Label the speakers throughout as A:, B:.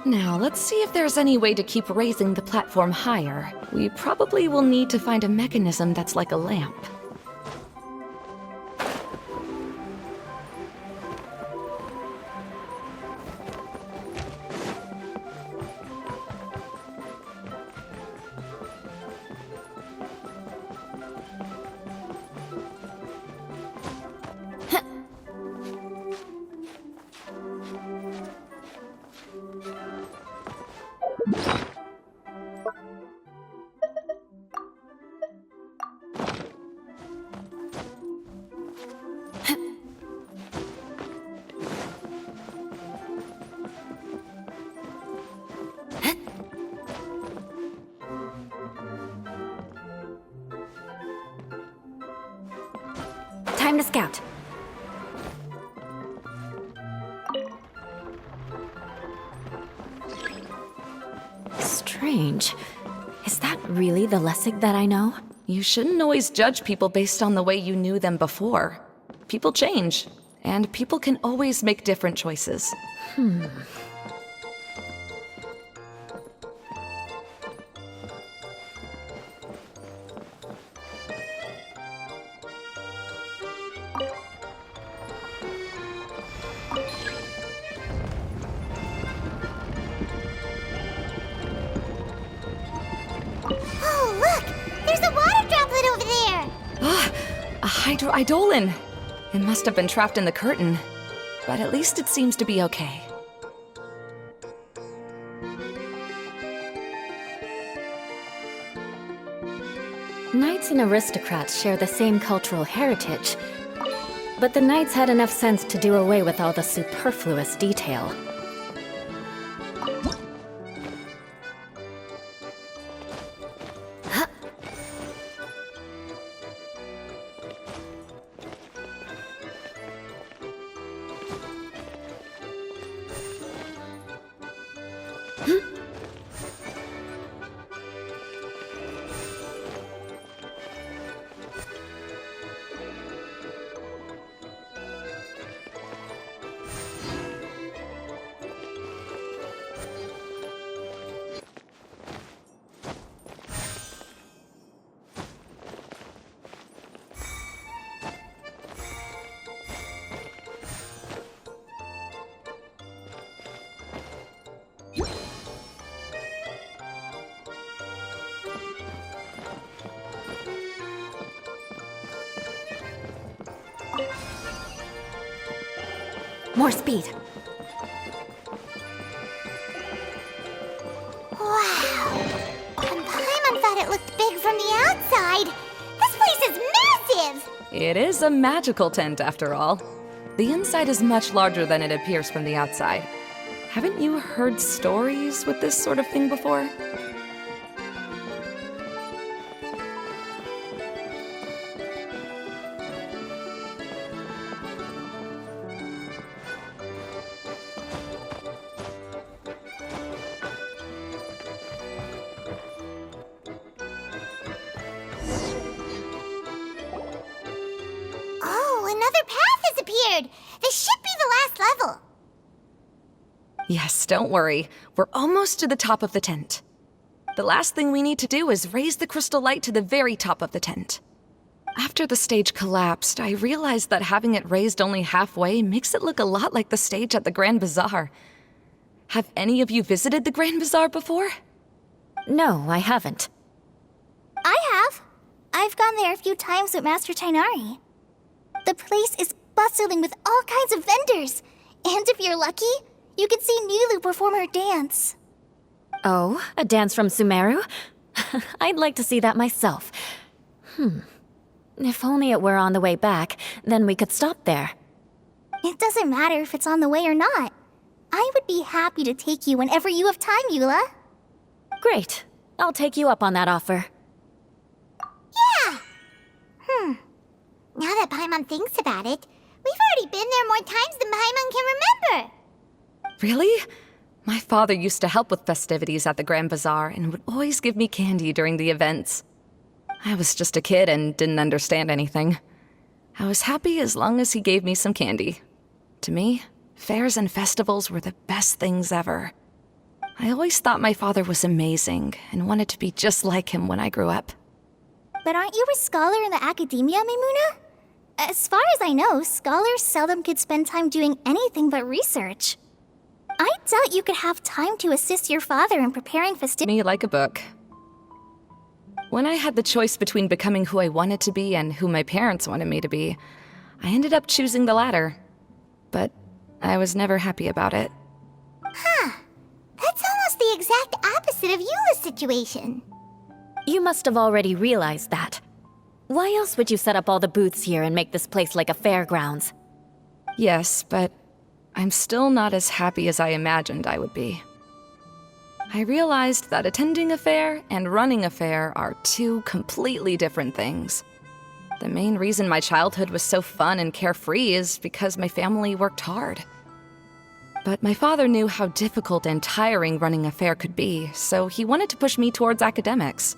A: Now, let's see if there's any way to keep raising the platform higher. We probably will need to find a mechanism that's like a lamp.
B: Time to scout. Strange. Is that really the Lessig that I know?
A: You shouldn't always judge people based on the way you knew them before. People change, and people can always make different choices.
C: Oh, look! There's a water droplet over there!
A: A hydroidolin! It must have been trapped in the curtain. But at least it seems to be okay.
B: Knights and aristocrats share the same cultural heritage, but the knights had enough sense to do away with all the superfluous detail. More speed.
C: Wow! And Paimon thought it looked big from the outside! This place is massive!
A: It is a magical tent, after all. The inside is much larger than it appears from the outside. Haven't you heard stories with this sort of thing before?
C: Oh, another path has appeared! This should be the last level!
A: Yes, don't worry. We're almost to the top of the tent. The last thing we need to do is raise the crystal light to the very top of the tent. After the stage collapsed, I realized that having it raised only halfway makes it look a lot like the stage at the Grand Bazaar. Have any of you visited the Grand Bazaar before?
B: No, I haven't.
C: I have. I've gone there a few times with Master Tainari. The place is bustling with all kinds of vendors. And if you're lucky, you can see Nilu perform her dance.
B: Oh, a dance from Sumeru? I'd like to see that myself. If only it were on the way back, then we could stop there.
C: It doesn't matter if it's on the way or not. I would be happy to take you whenever you have time, Eula.
B: Great. I'll take you up on that offer.
C: Yeah! Now that Paimon thinks about it, we've already been there more times than Paimon can remember.
A: Really? My father used to help with festivities at the Grand Bazaar and would always give me candy during the events. I was just a kid and didn't understand anything. I was happy as long as he gave me some candy. To me, fairs and festivals were the best things ever. I always thought my father was amazing and wanted to be just like him when I grew up.
C: But aren't you a scholar in the academia, Maimuna? As far as I know, scholars seldom could spend time doing anything but research. I doubt you could have time to assist your father in preparing festivities.
A: Me like a book. When I had the choice between becoming who I wanted to be and who my parents wanted me to be, I ended up choosing the latter. But I was never happy about it.
C: That's almost the exact opposite of Eula's situation.
B: You must have already realized that. Why else would you set up all the booths here and make this place like a fairgrounds?
A: Yes, but I'm still not as happy as I imagined I would be. I realized that attending a fair and running a fair are two completely different things. The main reason my childhood was so fun and carefree is because my family worked hard. But my father knew how difficult and tiring running a fair could be, so he wanted to push me towards academics.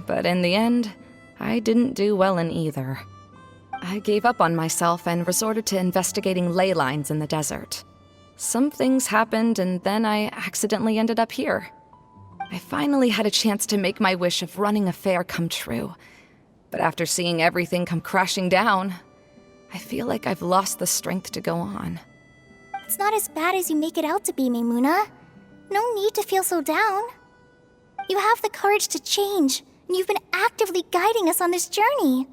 A: But in the end, I didn't do well in either. I gave up on myself and resorted to investigating ley lines in the desert. Some things happened, and then I accidentally ended up here. I finally had a chance to make my wish of running a fair come true. But after seeing everything come crashing down, I feel like I've lost the strength to go on.
C: It's not as bad as you make it out to be, Maimuna. No need to feel so down. You have the courage to change, and you've been actively guiding us on this journey.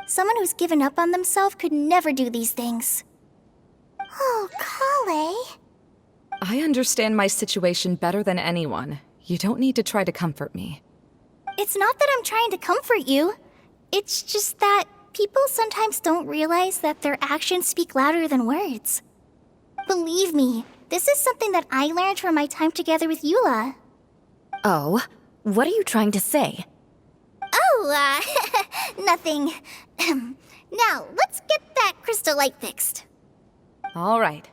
C: Someone who's given up on themselves could never do these things. Oh, Kale.
A: I understand my situation better than anyone. You don't need to try to comfort me.
C: It's not that I'm trying to comfort you. It's just that people sometimes don't realize that their actions speak louder than words. Believe me, this is something that I learned from my time together with Eula.
B: Oh? What are you trying to say?
C: Oh, nothing. Now, let's get that crystal light fixed.
A: All right,